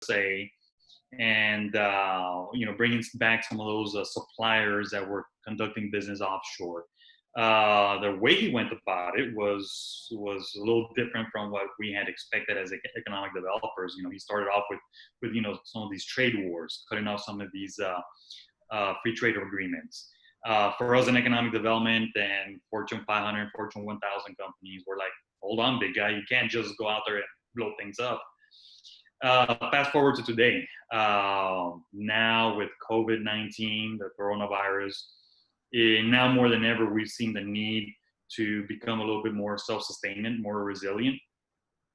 USA, and bringing back some of those suppliers that were conducting business offshore. The way he went about it was a little different from what we had expected as economic developers. He started off with some of these trade wars, cutting off some of these free trade agreements. For us in economic development and Fortune 500, Fortune 1000 companies, we're like, hold on, big guy, you can't just go out there and blow things up. Fast forward to today. Now with COVID-19, the coronavirus, now more than ever, we've seen the need to become a little bit more self-sustainment, more resilient.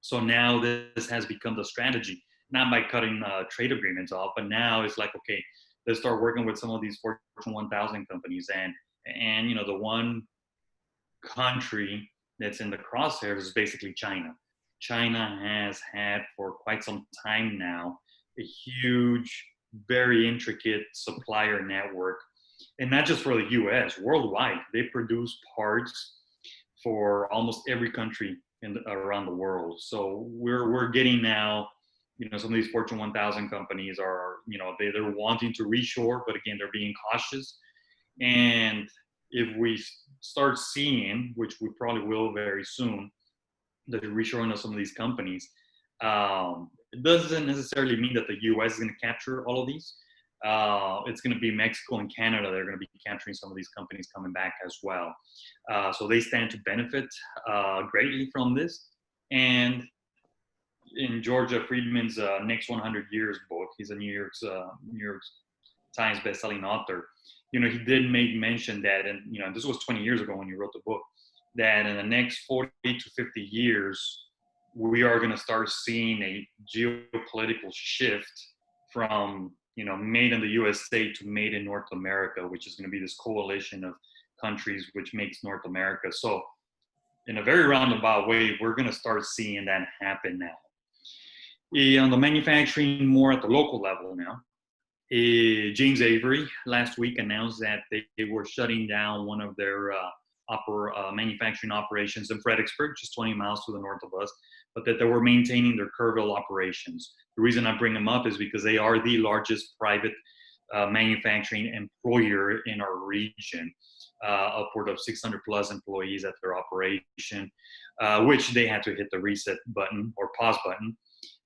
So now this has become the strategy, not by cutting trade agreements off, but now it's like, okay, let's start working with some of these Fortune 1000 companies. And the one country that's in the crosshairs is basically China. China has had for quite some time now a huge, very intricate supplier network, and not just for the US, worldwide. They produce parts for almost every country around the world. So we're getting now, some of these Fortune 1000 companies are, they're wanting to reshore, but again, they're being cautious. And if we start seeing, which we probably will very soon, the reshoring of some of these companies, it doesn't necessarily mean that the US is going to capture all of these. It's going to be Mexico and Canada that are going to be capturing some of these companies coming back as well. So they stand to benefit greatly from this. And in Georgia Friedman's Next 100 Years book, he's a New York Times bestselling author. He did make mention that, and this was 20 years ago when he wrote the book, that in the next 40 to 50 years, we are going to start seeing a geopolitical shift from, made in the USA to made in North America, which is going to be this coalition of countries which makes North America. So in a very roundabout way, we're going to start seeing that happen now. On the manufacturing, more at the local level now, James Avery last week announced that they were shutting down one of their manufacturing operations in Fredericksburg, just 20 miles to the north of us, but that they were maintaining their Kerrville operations. The reason I bring them up is because they are the largest private manufacturing employer in our region, upward of 600 plus employees at their operation, which they had to hit the reset button or pause button.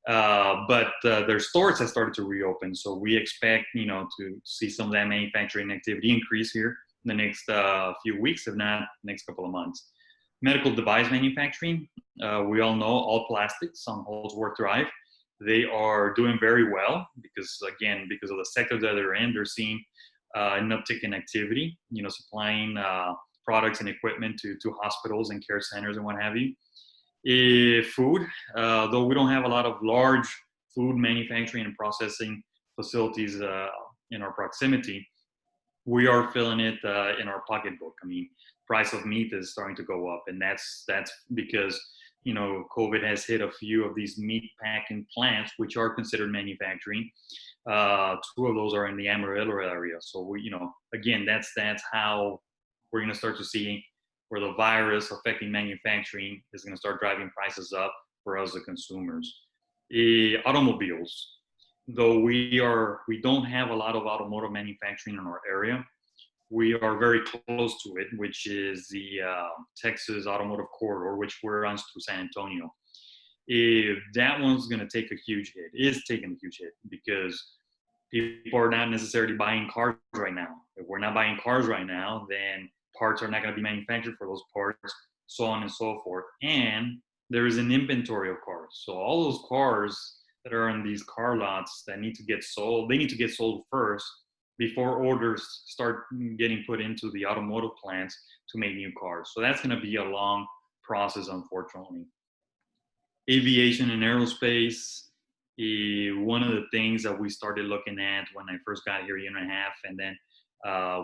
But their stores have started to reopen. So we expect, to see some of that manufacturing activity increase here in the next few weeks, if not next couple of months. Medical device manufacturing, we all know all plastics on Holdsworth Drive. They are doing very well because of the sector that they're in, they're seeing an uptick in activity, supplying products and equipment to hospitals and care centers and what have you. Food, though we don't have a lot of large food manufacturing and processing facilities in our proximity, we are feeling it in our pocketbook. I mean, price of meat is starting to go up, and that's because COVID has hit a few of these meat packing plants, which are considered manufacturing. Two of those are in the Amarillo area. So we, again, that's how we're going to start to see where the virus affecting manufacturing is going to start driving prices up for us, the consumers. Automobiles, though we don't have a lot of automotive manufacturing in our area, we are very close to it, which is the Texas Automotive Corridor, which we're on through San Antonio. If that one's going to take a huge hit, is taking a huge hit because people are not necessarily buying cars right now. If we're not buying cars right now, then parts are not going to be manufactured for those parts, so on and so forth. And there is an inventory of cars. So all those cars that are in these car lots that need to get sold, they need to get sold first before orders start getting put into the automotive plants to make new cars. So that's going to be a long process, unfortunately. Aviation and aerospace, one of the things that we started looking at when I first got here a year and a half, and then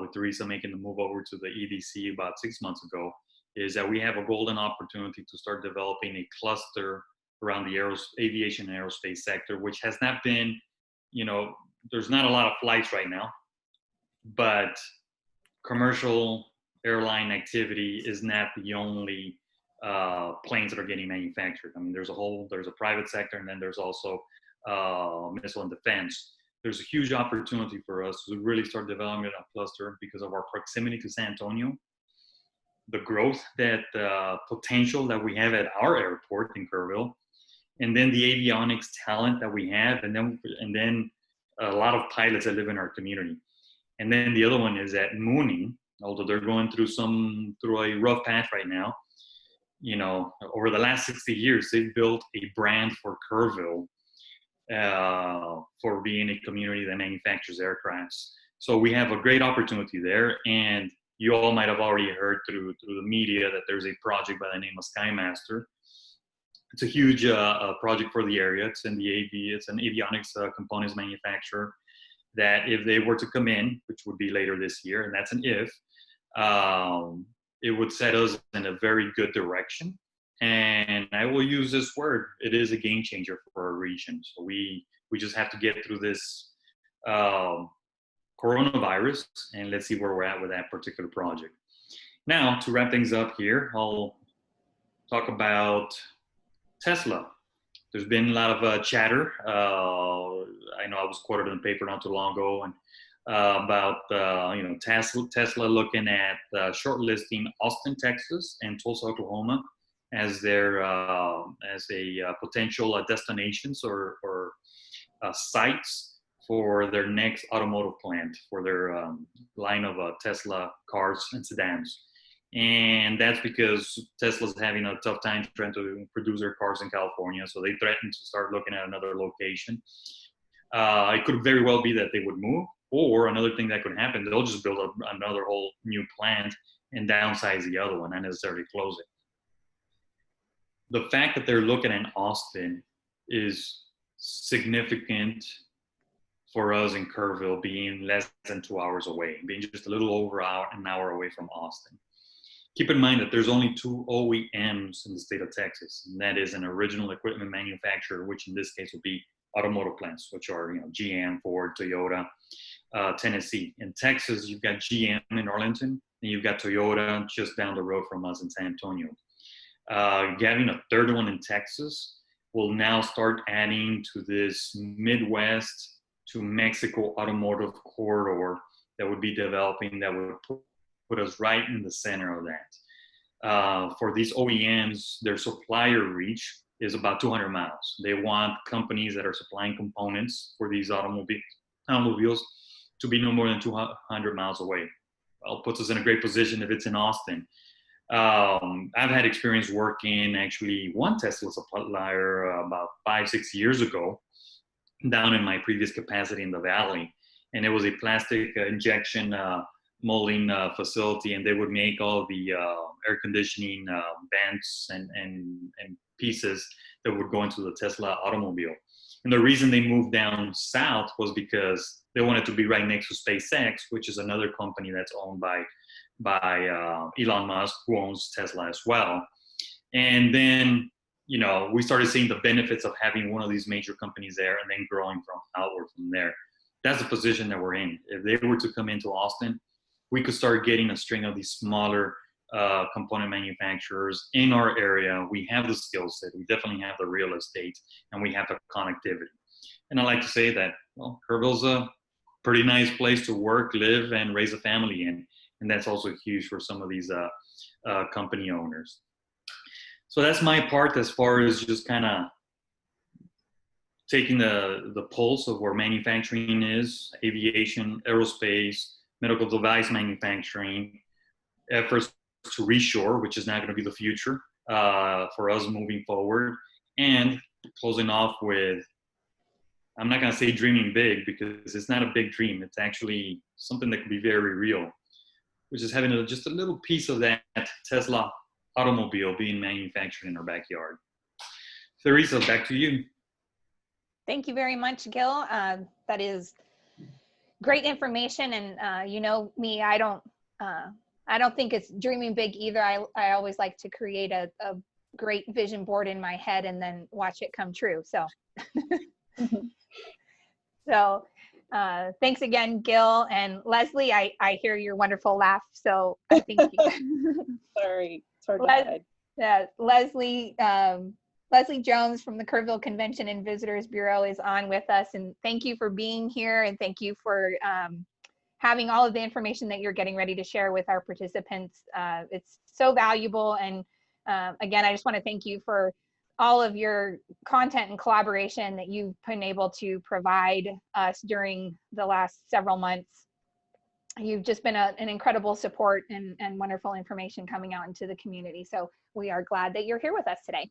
with Teresa making the move over to the EDC about 6 months ago, is that we have a golden opportunity to start developing a cluster around the aviation and aerospace sector, which has not been, there's not a lot of flights right now, but commercial airline activity is not the only planes that are getting manufactured. I mean, there's a private sector, and then there's also missile and defense. There's a huge opportunity for us to really start developing a cluster because of our proximity to San Antonio, the growth that potential that we have at our airport in Kerrville, and then the avionics talent that we have, and then a lot of pilots that live in our community. And then the other one is at Mooney, although they're going through a rough patch right now. You know, over the last 60 years, they've built a brand for Kerrville for being a community that manufactures aircrafts. So we have a great opportunity there. And you all might have already heard through the media that there's a project by the name of Skymaster. It's a huge project for the area. It's an avionics components manufacturer that if they were to come in, which would be later this year, and that's an if, it would set us in a very good direction. And I will use this word, it is a game changer for our region. So we just have to get through this coronavirus, and let's see where we're at with that particular project. Now, to wrap things up here, I'll talk about Tesla. There's been a lot of chatter. I know I was quoted in the paper not too long ago, and about Tesla looking at shortlisting Austin, Texas, and Tulsa, Oklahoma as their as a potential destinations or sites for their next automotive plant for their line of Tesla cars and sedans. And that's because Tesla's having a tough time trying to produce their cars in California. So they threatened to start looking at another location. It could very well be that they would move, or another thing that could happen, they'll just build another whole new plant and downsize the other one, not necessarily close it. The fact that they're looking at Austin is significant for us in Kerrville, being less than 2 hours away, being just a little over an hour away from Austin. Keep in mind that there's only 2 OEMs in the state of Texas, and that is an original equipment manufacturer, which in this case would be automotive plants, which are GM, Ford, Toyota, Tennessee. In Texas, you've got GM in Arlington, and you've got Toyota just down the road from us in San Antonio. Getting a third one in Texas will now start adding to this Midwest to Mexico automotive corridor that would be developing, that would put us right in the center of that. For these OEMs, their supplier reach is about 200 miles. They want companies that are supplying components for these automobiles to be no more than 200 miles away. Well, puts us in a great position if it's in Austin. I've had experience working actually one Tesla supplier about 5-6 years ago down in my previous capacity in the Valley. And it was a plastic injection molding facility, and they would make all the air conditioning vents and pieces that would go into the Tesla automobile. And the reason they moved down south was because they wanted to be right next to SpaceX, which is another company that's owned by Elon Musk, who owns Tesla as well. And then, we started seeing the benefits of having one of these major companies there and then growing outward from there. That's the position that we're in. If they were to come into Austin, we could start getting a string of these smaller component manufacturers in our area. We have the skill set, we definitely have the real estate, and we have the connectivity. And I like to say that, Kerrville's a pretty nice place to work, live, and raise a family in. And that's also huge for some of these company owners. So that's my part as far as just kind of taking the pulse of where manufacturing is, aviation, aerospace, medical device manufacturing, efforts to reshore, which is now going to be the future for us moving forward, and closing off with, I'm not going to say dreaming big, because it's not a big dream. It's actually something that could be very real, which is having just a little piece of that Tesla automobile being manufactured in our backyard. Theresa, back to you. Thank you very much, Gil. That is great information, and you know me, I don't think it's dreaming big either. I always like to create a great vision board in my head and then watch it come true. So, thanks again, Gil and Leslie. I hear your wonderful laugh, so I think Sorry. Leslie, Leslie Jones from the Kerrville Convention and Visitors Bureau is on with us. And thank you for being here. And thank you for having all of the information that you're getting ready to share with our participants. It's so valuable. And again, I just want to thank you for all of your content and collaboration that you've been able to provide us during the last several months. You've just been an incredible support and wonderful information coming out into the community. So we are glad that you're here with us today.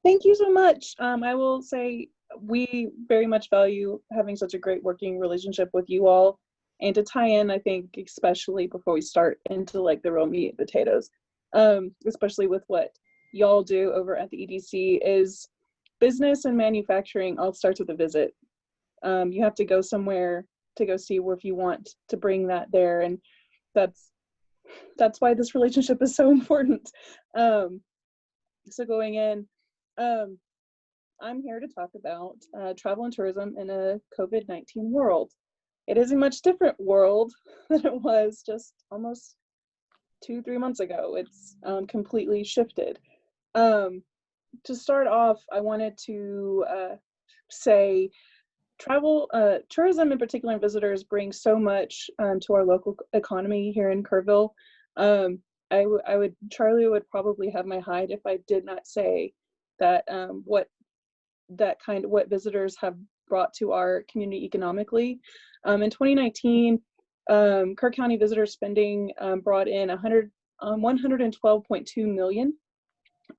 Thank you so much. I will say we very much value having such a great working relationship with you all. And to tie in, I think, especially before we start into like the real meat and potatoes, especially with what y'all do over at the EDC, is business and manufacturing all starts with a visit. You have to go somewhere to go see where if you want to bring that there. And that's why this relationship is so important. So going in, I'm here to talk about travel and tourism in a COVID-19 world. It is a much different world than it was just almost 2-3 months ago. It's completely shifted. To start off, I wanted to say tourism in particular and visitors bring so much to our local economy here in Kerrville. Charlie would probably have my hide if I did not say that what visitors have brought to our community economically. In 2019, Kerr County visitor spending brought in 112.2 million.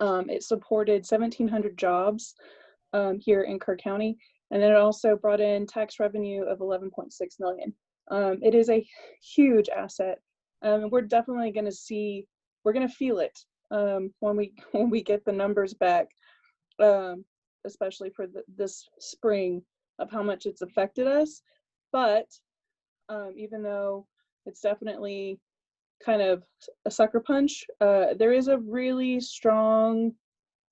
It supported 1,700 jobs here in Kerr County, and then it also brought in tax revenue of 11.6 million. It is a huge asset, and we're definitely going to feel it when we get the numbers back, especially for this spring, of how much it's affected us. But even though it's definitely kind of a sucker punch, there is a really strong,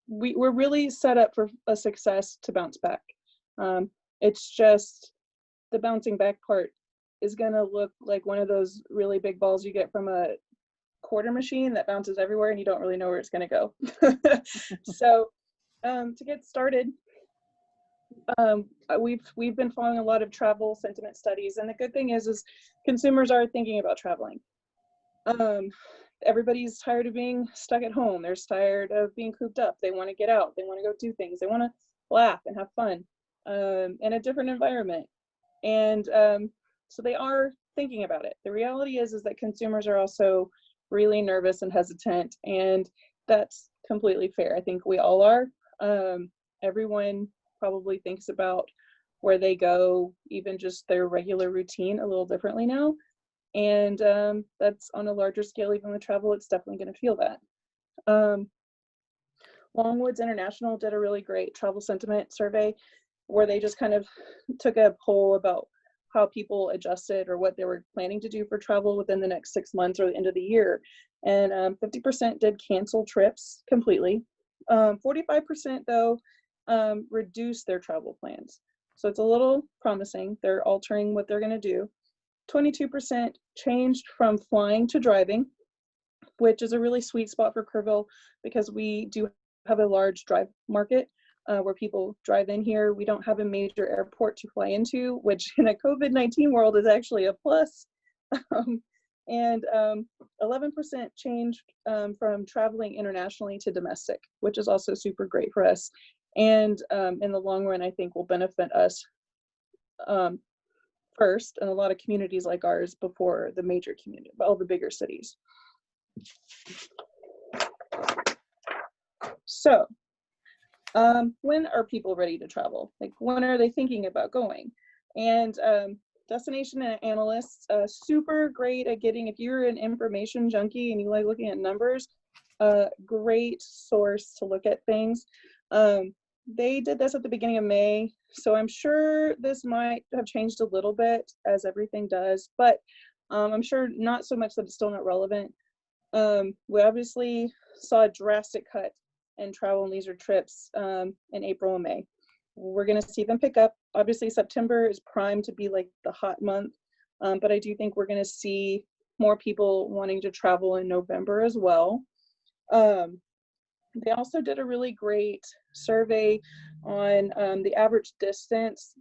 we're really set up for a success to bounce back. It's just the bouncing back part is going to look like one of those really big balls you get from a quarter machine that bounces everywhere and you don't really know where it's going to go. So to get started, we've been following a lot of travel sentiment studies, and the good thing is consumers are thinking about traveling. Everybody's tired of being stuck at home. They're tired of being cooped up. They want to get out. They want to go do things. They want to laugh and have fun in a different environment. And so they are thinking about it. The reality is that consumers are also really nervous and hesitant, and that's completely fair. I think we all are. Everyone probably thinks about where they go, even just their regular routine, a little differently now. And that's on a larger scale. Even with travel, it's definitely going to feel that. Longwoods International did a really great travel sentiment survey where they just kind of took a poll about how people adjusted or what they were planning to do for travel within the next 6 months or the end of the year. And 50% did cancel trips completely. 45% though reduced their travel plans. So it's a little promising. They're altering what they're going to do. 22% changed from flying to driving, which is a really sweet spot for Kerrville because we do have a large drive market where people drive in here. We don't have a major airport to fly into, which in a COVID-19 world is actually a plus. And 11% changed from traveling internationally to domestic, which is also super great for us. And in the long run, I think will benefit us first in a lot of communities like ours before the major community, all the bigger cities. So when are people ready to travel? Like, when are they thinking about going? And destination analysts, super great at getting, if you're an information junkie and you like looking at numbers, great source to look at things. They did this at the beginning of May, so I'm sure this might have changed a little bit, as everything does, but I'm sure not so much that it's still not relevant. We obviously saw a drastic cut in travel and leisure trips in April and May. We're going to see them pick up. Obviously, September is primed to be like the hot month, but I do think we're going to see more people wanting to travel in November as well. They also did a really great survey on the average distance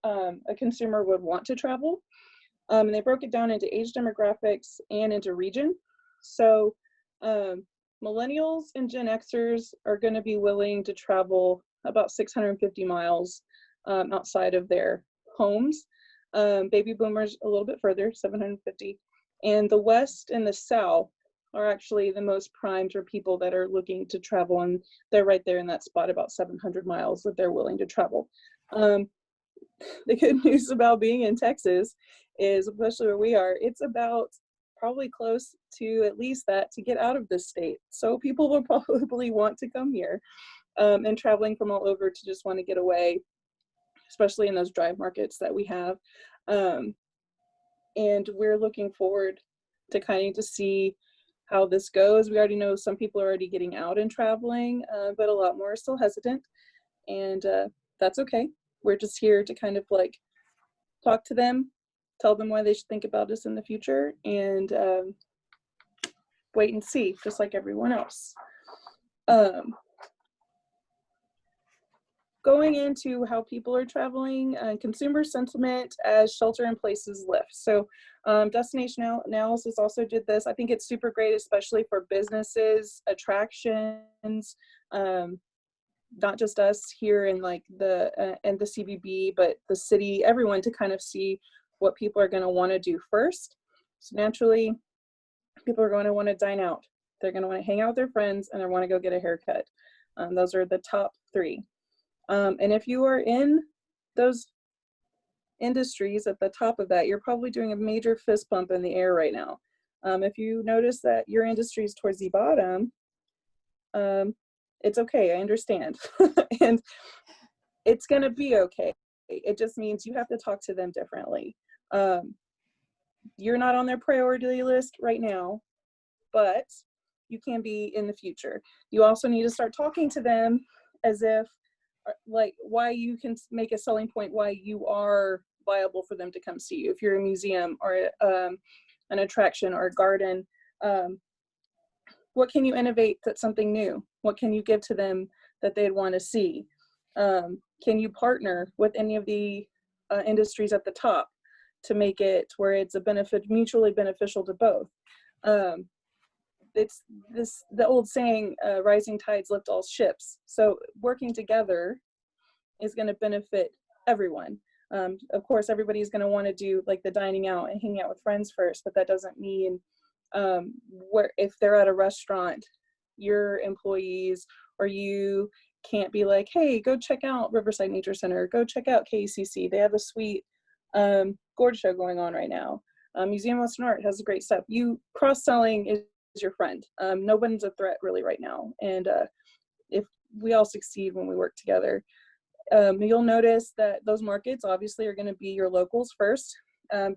a consumer would want to travel. And they broke it down into age demographics and into region. So millennials and Gen Xers are going to be willing to travel about 650 miles outside of their homes. Baby boomers a little bit further, 750. And the West and the South are actually the most primed for people that are looking to travel, and they're right there in that spot, about 700 miles that they're willing to travel. The good news about being in Texas is, especially where we are, it's about probably close to at least that to get out of this state. So people will probably want to come here, and traveling from all over to just want to get away, especially in those drive markets that we have. And we're looking forward to kind of to see how this goes. We already know some people are already getting out and traveling, but a lot more are still hesitant, and that's okay. We're just here to kind of like talk to them, tell them why they should think about us in the future, and wait and see, just like everyone else. Going into how people are traveling, consumer sentiment as shelter in places lifts. So Destination Analysis also did this. I think it's super great, especially for businesses, attractions, not just us here in like the CVB, but the city, everyone, to kind of see what people are going to want to do first. So naturally, people are going to want to dine out. They're going to want to hang out with their friends, and they want to go get a haircut. Those are the top three. And if you are in those industries at the top of that, you're probably doing a major fist bump in the air right now. If you notice that your industry is towards the bottom, it's okay, I understand. And it's gonna be okay. It just means you have to talk to them differently. You're not on their priority list right now, but you can be in the future. You also need to start talking to them as if, like, why you can make a selling point, why you are viable for them to come see you. If you're a museum or an attraction or a garden, what can you innovate that's something new? What can you give to them that they'd want to see? Can you partner with any of the industries at the top to make it where it's a mutually beneficial to both? It's the old saying, rising tides lift all ships. So working together is going to benefit everyone. Of course, everybody's going to want to do like the dining out and hanging out with friends first, but that doesn't mean where if they're at a restaurant, your employees or you can't be like, hey, go check out Riverside Nature Center, go check out KECC. They have a sweet gourd show going on right now. Museum of Western Art has great stuff. You cross-selling is your friend. No one's a threat really right now. And if we all succeed when we work together, you'll notice that those markets obviously are going to be your locals first.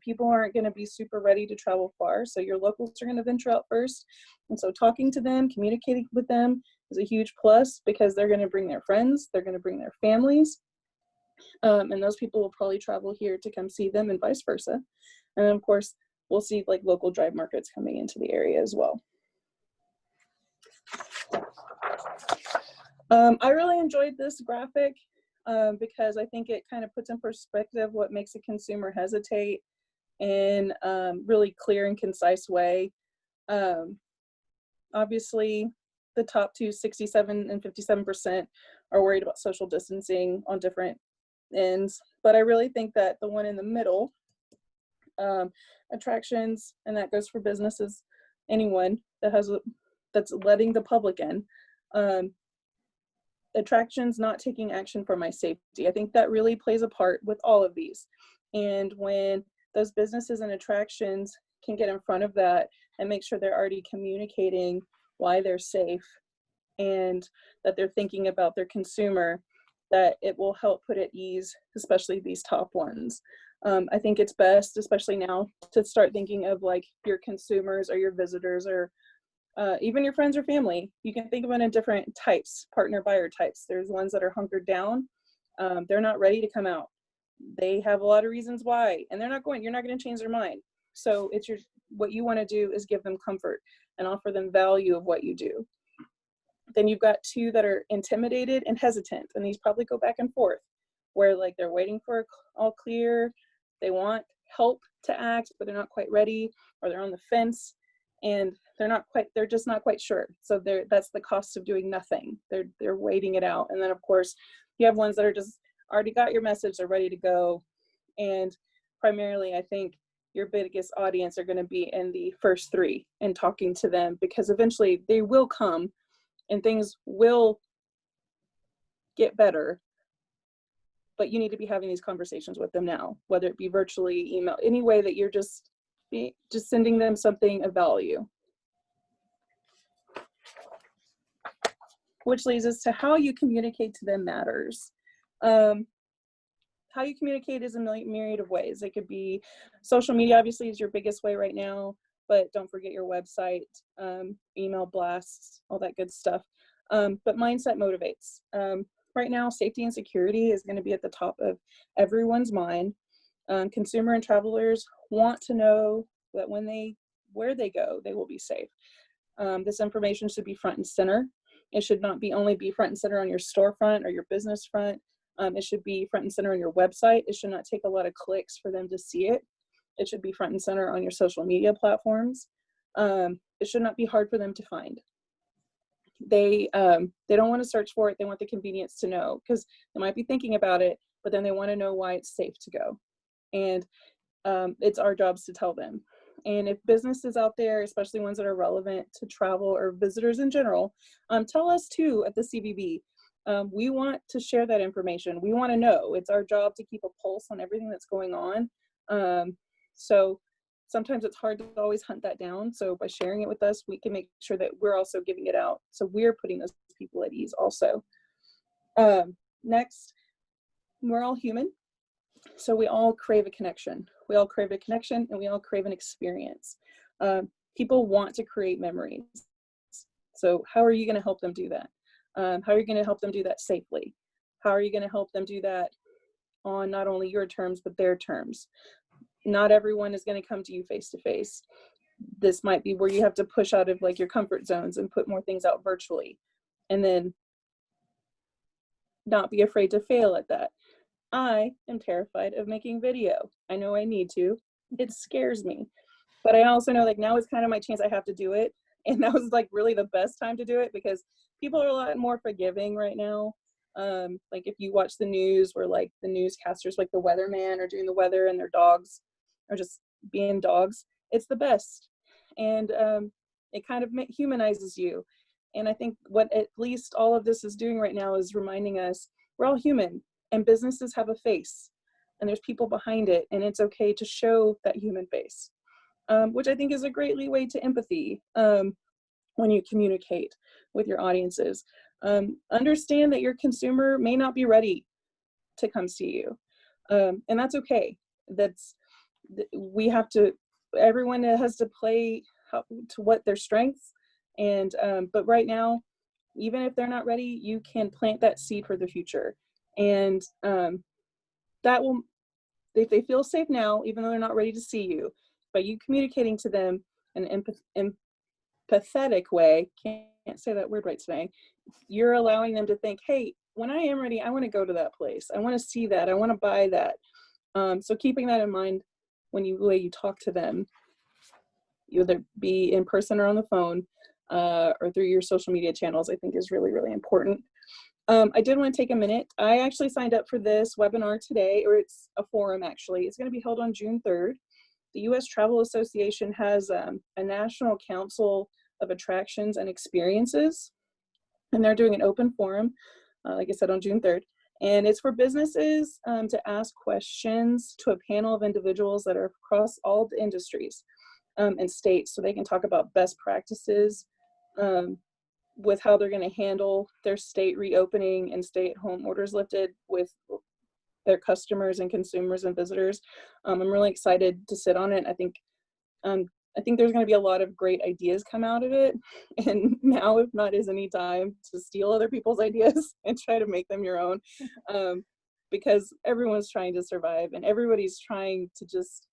People aren't going to be super ready to travel far, so your locals are going to venture out first. And so talking to them, communicating with them is a huge plus, because they're going to bring their friends, they're going to bring their families, and those people will probably travel here to come see them, and vice versa. And then of course, we'll see like local drive markets coming into the area as well. I really enjoyed this graphic because I think it kind of puts in perspective what makes a consumer hesitate in really clear and concise way. Obviously, the top two, 67 and 57%, are worried about social distancing on different ends. But I really think that the one in the middle, attractions, and that goes for businesses, anyone that that's letting the public in, attractions not taking action for my safety. I think that really plays a part with all of these. And when those businesses and attractions can get in front of that and make sure they're already communicating why they're safe and that they're thinking about their consumer, that it will help put at ease, especially these top ones. I think it's best, especially now, to start thinking of like your consumers or your visitors or even your friends or family. You can think of it in different types, partner buyer types. There's ones that are hunkered down. They're not ready to come out. They have a lot of reasons why, and you're not going to change their mind. So it's what you want to do is give them comfort and offer them value of what you do. Then you've got two that are intimidated and hesitant, and these probably go back and forth, where like they're waiting for all clear, they want help to act, but they're not quite ready, or they're on the fence and they're just not quite sure. So that's the cost of doing nothing. They're waiting it out. And then of course you have ones that are just already got your message, they're ready to go. And primarily I think your biggest audience are going to be in the first three and talking to them, because eventually they will come and things will get better. But you need to be having these conversations with them now, whether it be virtually, email, any way that you're just sending them something of value. Which leads us to how you communicate to them matters. How you communicate is a myriad of ways. It could be social media, obviously, is your biggest way right now, but don't forget your website, email blasts, all that good stuff. But mindset motivates. Right now, safety and security is going to be at the top of everyone's mind. Consumer and travelers want to know that where they go, they will be safe. This information should be front and center. It should not only be front and center on your storefront or your business front. It should be front and center on your website. It should not take a lot of clicks for them to see it. It should be front and center on your social media platforms. It should not be hard for them to find. They don't want to search for it. They want the convenience to know, because they might be thinking about it, but then they want to know why it's safe to go. And it's our jobs to tell them. And if businesses out there, especially ones that are relevant to travel or visitors in general, tell us too at the CVB. We want to share that information. We want to know. It's our job to keep a pulse on everything that's going on. So sometimes it's hard to always hunt that down. So by sharing it with us, we can make sure that we're also giving it out. So we're putting those people at ease also. Next, we're all human. So we all crave a connection. We all crave a connection, and we all crave an experience. People want to create memories. So how are you going to help them do that? How are you going to help them do that safely? How are you going to help them do that on not only your terms, but their terms? Not everyone is going to come to you face to face. This might be where you have to push out of like your comfort zones and put more things out virtually, and then not be afraid to fail at that. I am terrified of making video. I know I need to. It scares me. But I also know like now is kind of my chance. I have to do it. And that was like really the best time to do it, because people are a lot more forgiving right now. Like if you watch the news where like the newscasters, like the weatherman, are doing the weather and their dogs are just being dogs, it's the best. And it kind of humanizes you. And I think what at least all of this is doing right now is reminding us we're all human. And businesses have a face, and there's people behind it, and it's okay to show that human face, which I think is a great leeway to empathy when you communicate with your audiences. Understand that your consumer may not be ready to come see you, and that's okay. Everyone has to play to what their strengths, and but right now, even if they're not ready, you can plant that seed for the future. And that will, if they feel safe now, even though they're not ready to see you, by you communicating to them in an empathetic way, can't say that word right today, you're allowing them to think, hey, when I am ready, I want to go to that place. I want to see that. I want to buy that. So keeping that in mind when the way you talk to them, either be in person or on the phone, or through your social media channels, I think is really, really important. I did want to take a minute. I actually signed up for this webinar today, or it's a forum actually. It's going to be held on June 3rd. The U.S. Travel Association has a National Council of Attractions and Experiences, and they're doing an open forum, like I said, on June 3rd. And it's for businesses to ask questions to a panel of individuals that are across all the industries and states, so they can talk about best practices with how they're going to handle their state reopening and stay-at-home orders lifted with their customers and consumers and visitors. I'm really excited to sit on it. I think there's going to be a lot of great ideas come out of it. And now, if not, is any time to steal other people's ideas and try to make them your own, because everyone's trying to survive, and everybody's trying to just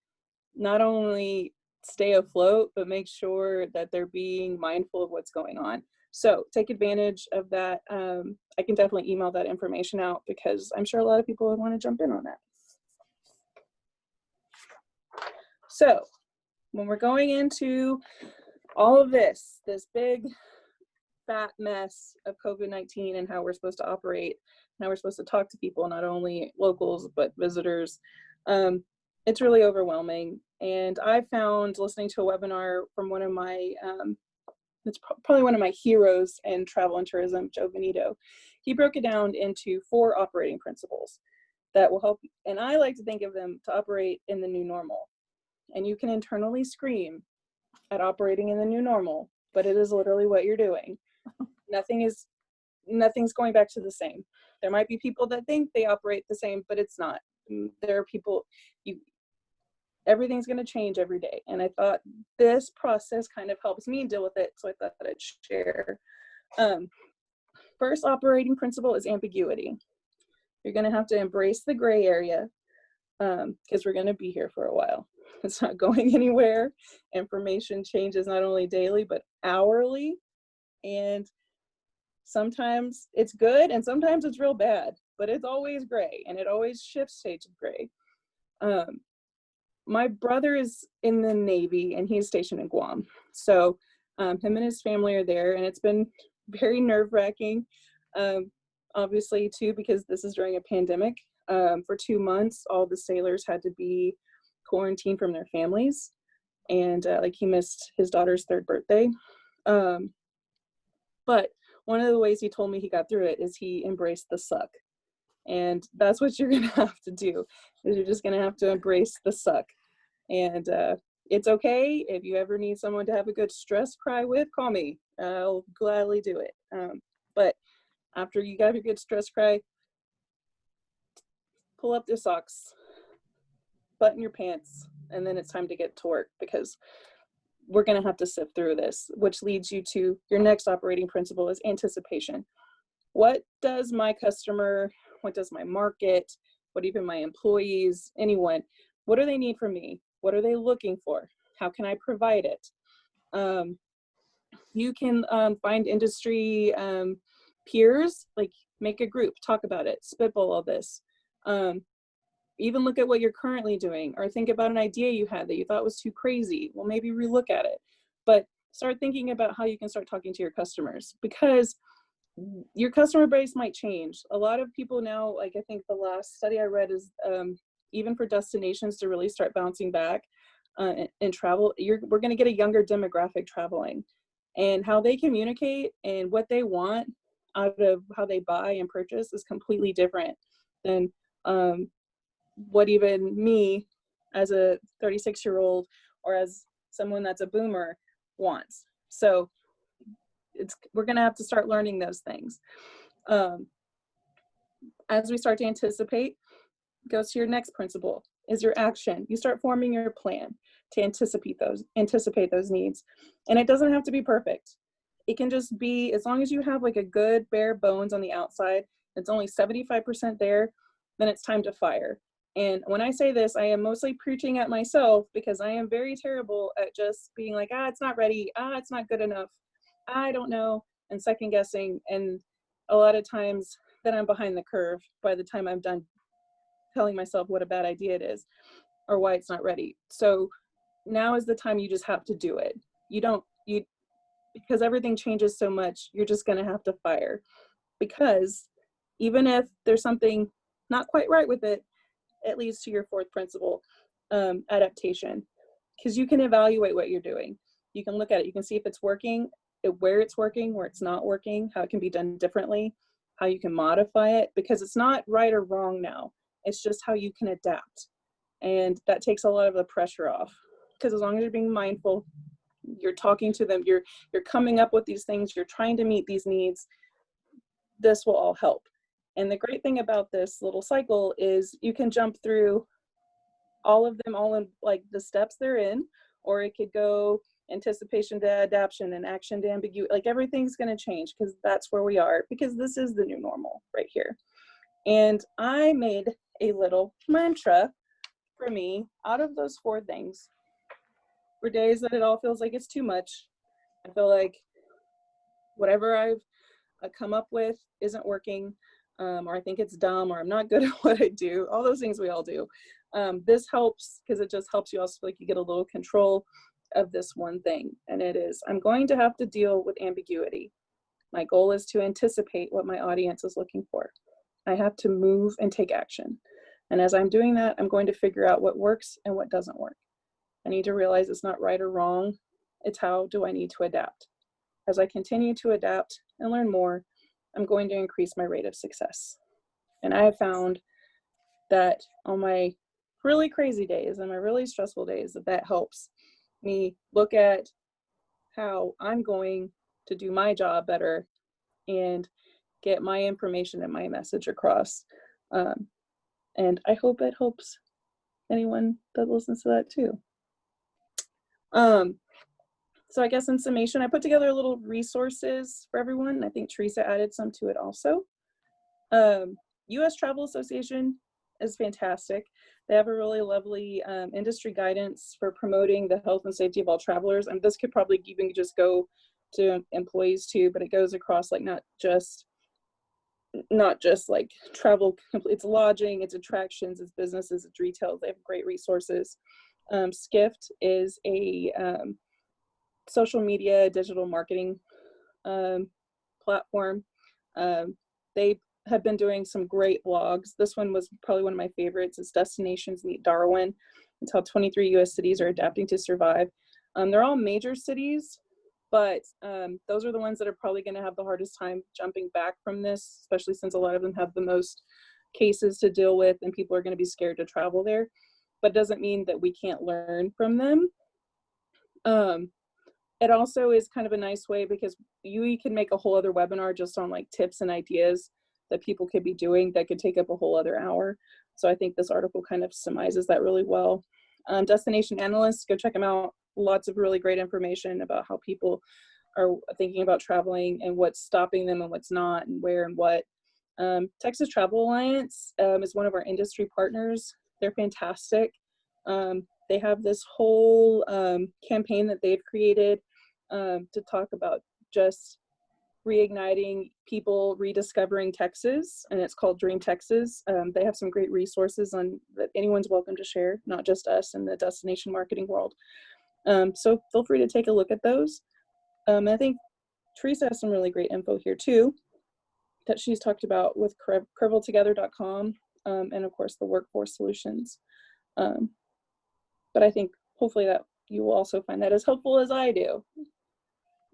not only stay afloat, but make sure that they're being mindful of what's going on. So take advantage of that. I can definitely email that information out because I'm sure a lot of people would want to jump in on that. So when we're going into all of this big fat mess of COVID-19 and how we're supposed to operate, and how we're supposed to talk to people, not only locals, but visitors, it's really overwhelming. And I found, listening to a webinar from one of my, it's probably one of my heroes in travel and tourism, Joe Benito. He broke it down into 4 operating principles that will help, and I like to think of them to operate in the new normal. And you can internally scream at operating in the new normal, but it is literally what you're doing. Nothing's going back to the same. There might be people that think they operate the same, but it's not. There are people, everything's going to change every day. And I thought this process kind of helps me deal with it. So I thought that I'd share. First operating principle is ambiguity. You're going to have to embrace the gray area because we're going to be here for a while. It's not going anywhere. Information changes not only daily, but hourly. And sometimes it's good and sometimes it's real bad, but it's always gray, and it always shifts shades of gray. My brother is in the Navy and he's stationed in Guam. So him and his family are there, and it's been very nerve-wracking, obviously too, because this is during a pandemic. For 2 months, all the sailors had to be quarantined from their families, and like he missed his daughter's 3rd birthday. But one of the ways he told me he got through it is he embraced the suck. And that's what you're gonna have to do, is you're just gonna have to embrace the suck. And it's okay. If you ever need someone to have a good stress cry with, call me. I'll gladly do it. But after you got your good stress cry, pull up the socks, button your pants, and then it's time to get to work, because we're going to have to sift through this, which leads you to your next operating principle is anticipation. What does my customer, what does my market, what even my employees, anyone, what do they need from me? What are they looking for? How can I provide it? You can find industry peers, like make a group, talk about it, spitball all this. Even look at what you're currently doing, or think about an idea you had that you thought was too crazy. Well, maybe relook at it, but start thinking about how you can start talking to your customers, because your customer base might change. A lot of people now, like I think the last study I read is even for destinations to really start bouncing back in travel, we're going to get a younger demographic traveling, and how they communicate and what they want out of how they buy and purchase is completely different than what even me as a 36-year-old or as someone that's a boomer wants. So we're going to have to start learning those things. As we start to anticipate, goes to your next principle, is your action. You start forming your plan to anticipate those needs. And it doesn't have to be perfect. It can just be, as long as you have like a good bare bones on the outside, it's only 75% there, then it's time to fire. And when I say this, I am mostly preaching at myself, because I am very terrible at just being like, it's not ready. It's not good enough. I don't know, and second guessing. And a lot of times then I'm behind the curve by the time I'm done telling myself what a bad idea it is or why it's not ready. So now is the time you just have to do it. Because everything changes so much, you're just going to have to fire, because even if there's something not quite right with it, it leads to your 4th principle, adaptation, because you can evaluate what you're doing. You can look at it. You can see if it's working, where it's working, where it's not working, how it can be done differently, how you can modify it, because it's not right or wrong now. It's just how you can adapt. And that takes a lot of the pressure off, because as long as you're being mindful, you're talking to them, you're coming up with these things, you're trying to meet these needs, this will all help. And the great thing about this little cycle is you can jump through all of them all in like the steps they're in, or it could go anticipation to adaptation and action to ambiguity. Like everything's going to change, because that's where we are, because this is the new normal right here. And I made a little mantra for me out of those 4 things. For days that it all feels like it's too much, I feel like whatever I've come up with isn't working, or I think it's dumb, or I'm not good at what I do, all those things we all do. This helps because it just helps you also feel like you get a little control of this one thing. And it is, I'm going to have to deal with ambiguity. My goal is to anticipate what my audience is looking for. I have to move and take action. And as I'm doing that, I'm going to figure out what works and what doesn't work. I need to realize it's not right or wrong. It's how do I need to adapt. As I continue to adapt and learn more, I'm going to increase my rate of success. And I have found that on my really crazy days and my really stressful days, that helps me look at how I'm going to do my job better and get my information and my message across. And I hope it helps anyone that listens to that too. So I guess in summation, I put together a little resources for everyone. I think Teresa added some to it also. U.S. Travel Association is fantastic. They have a really lovely industry guidance for promoting the health and safety of all travelers. And this could probably even just go to employees too, but it goes across like not just like travel, it's lodging, it's attractions, it's businesses, it's retail. They have great resources. Skift is a social media digital marketing platform. They have been doing some great blogs. This one was probably one of my favorites. It's Destinations Meet Darwin. It's how 23 U.S. cities are adapting to survive. They're all major cities, but those are the ones that are probably going to have the hardest time jumping back from this, especially since a lot of them have the most cases to deal with and people are going to be scared to travel there. But it doesn't mean that we can't learn from them. It also is kind of a nice way because we can make a whole other webinar just on like tips and ideas that people could be doing that could take up a whole other hour. So I think this article kind of summarizes that really well. Destination Analysts, go check them out. Lots of really great information about how people are thinking about traveling and what's stopping them and what's not and where and what. Texas Travel Alliance is one of our industry partners. They're fantastic. They have this whole campaign that they've created to talk about just reigniting people rediscovering Texas, and it's called Dream Texas. They have some great resources on that anyone's welcome to share, not just us in the destination marketing world. So feel free to take a look at those. I think Teresa has some really great info here too that she's talked about with KerrvilleTogether.com and of course the workforce solutions. But I think hopefully that you will also find that as helpful as I do.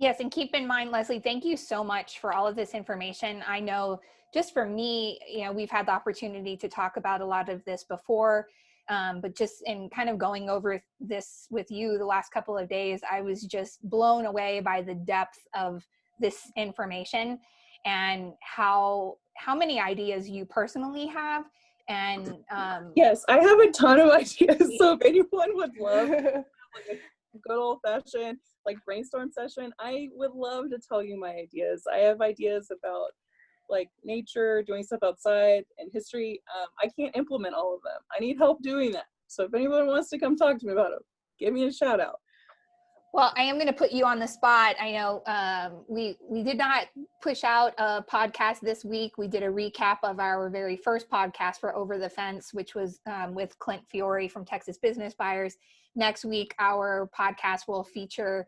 Yes, and keep in mind, Leslie, thank you so much for all of this information. I know just for me, you know, we've had the opportunity to talk about a lot of this before, but just in kind of going over this with you the last couple of days, I was just blown away by the depth of this information and how many ideas you personally have. And yes, I have a ton of ideas. So if anyone would love like a good old fashioned like brainstorm session, I would love to tell you my ideas. I have ideas about like nature, doing stuff outside, and history. I can't implement all of them. I need help doing that. So if anyone wants to come talk to me about it, give me a shout out. Well, I am going to put you on the spot. I know we did not push out a podcast this week. We did a recap of our very first podcast for Over the Fence, which was with Clint Fiore from Texas Business Buyers. Next week, our podcast will feature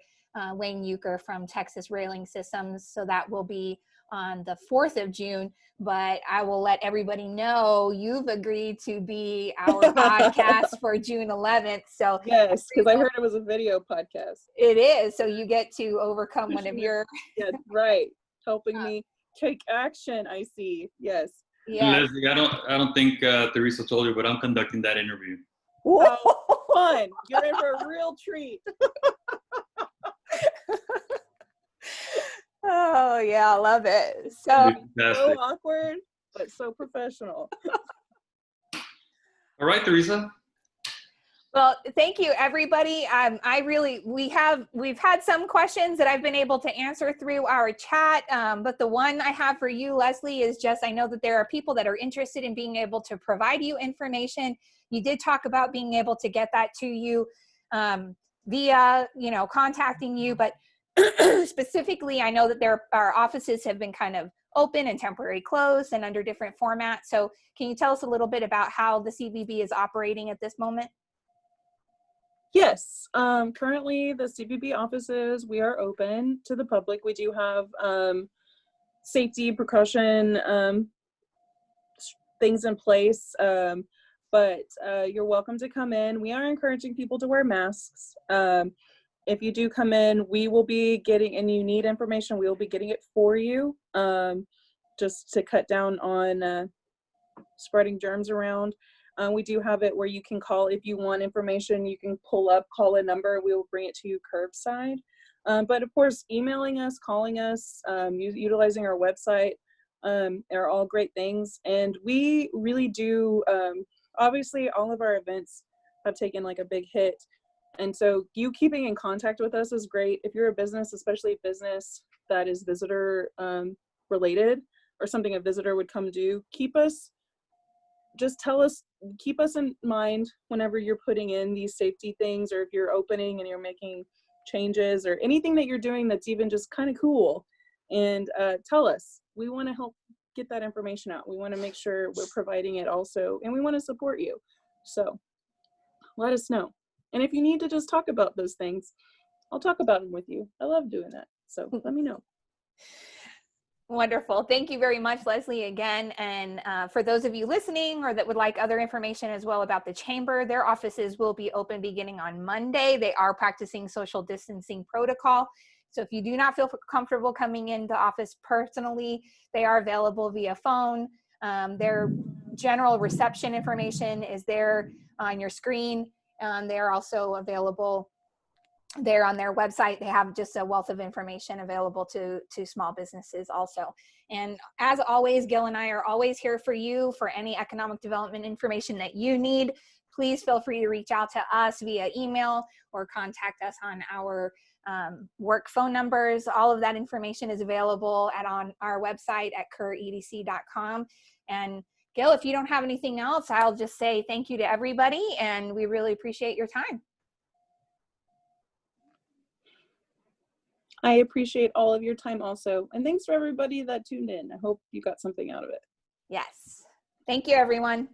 Wayne Euchre from Texas Railing Systems. So that will be on the 4th of June, but I will let everybody know you've agreed to be our podcast for June 11th. So yes, because I heard it was a video podcast. It is. So you get to overcome one of your yes, right. Helping me take action. I see. Yes. Yeah. Leslie, I don't think Teresa told you, but I'm conducting that interview. Oh, fun. You're in for a real treat. Oh yeah, I love it. So awkward, but so professional. All right, Teresa. Well, thank you, everybody. We've had some questions that I've been able to answer through our chat, but the one I have for you, Leslie, is just, I know that there are people that are interested in being able to provide you information. You did talk about being able to get that to you via, contacting you, but Specifically, I know that our offices have been kind of open and temporary closed and under different formats. So can you tell us a little bit about how the CVB is operating at this moment? Yes, currently the CVB offices, we are open to the public. We do have safety precaution things in place, but you're welcome to come in. We are encouraging people to wear masks. If you do come in, we will be getting, and you need information, we will be getting it for you, just to cut down on spreading germs around. We do have it where you can call if you want information. You can call a number. We will bring it to you curbside. But of course, emailing us, calling us, utilizing our website are all great things. And we really do, obviously, all of our events have taken like a big hit. And so you keeping in contact with us is great. If you're a business, especially a business that is visitor related or something a visitor would come do, keep us in mind whenever you're putting in these safety things, or if you're opening and you're making changes or anything that you're doing that's even just kind of cool, and tell us. We want to help get that information out. We want to make sure we're providing it also, and we want to support you. So let us know. And if you need to just talk about those things, I'll talk about them with you. I love doing that. So let me know. Wonderful. Thank you very much, Leslie, again. And for those of you listening or that would like other information as well about the chamber, their offices will be open beginning on Monday. They are practicing social distancing protocol. So if you do not feel comfortable coming into office personally, they are available via phone. Their general reception information is there on your screen. They're also available there on their website. They have just a wealth of information available to small businesses also. And as always, Gil and I are always here for you for any economic development information that you need. Please feel free to reach out to us via email or contact us on our work phone numbers. All of that information is available on our website at KEDC.com. And Gil, if you don't have anything else, I'll just say thank you to everybody, and we really appreciate your time. I appreciate all of your time also. And thanks for everybody that tuned in. I hope you got something out of it. Yes. Thank you, everyone.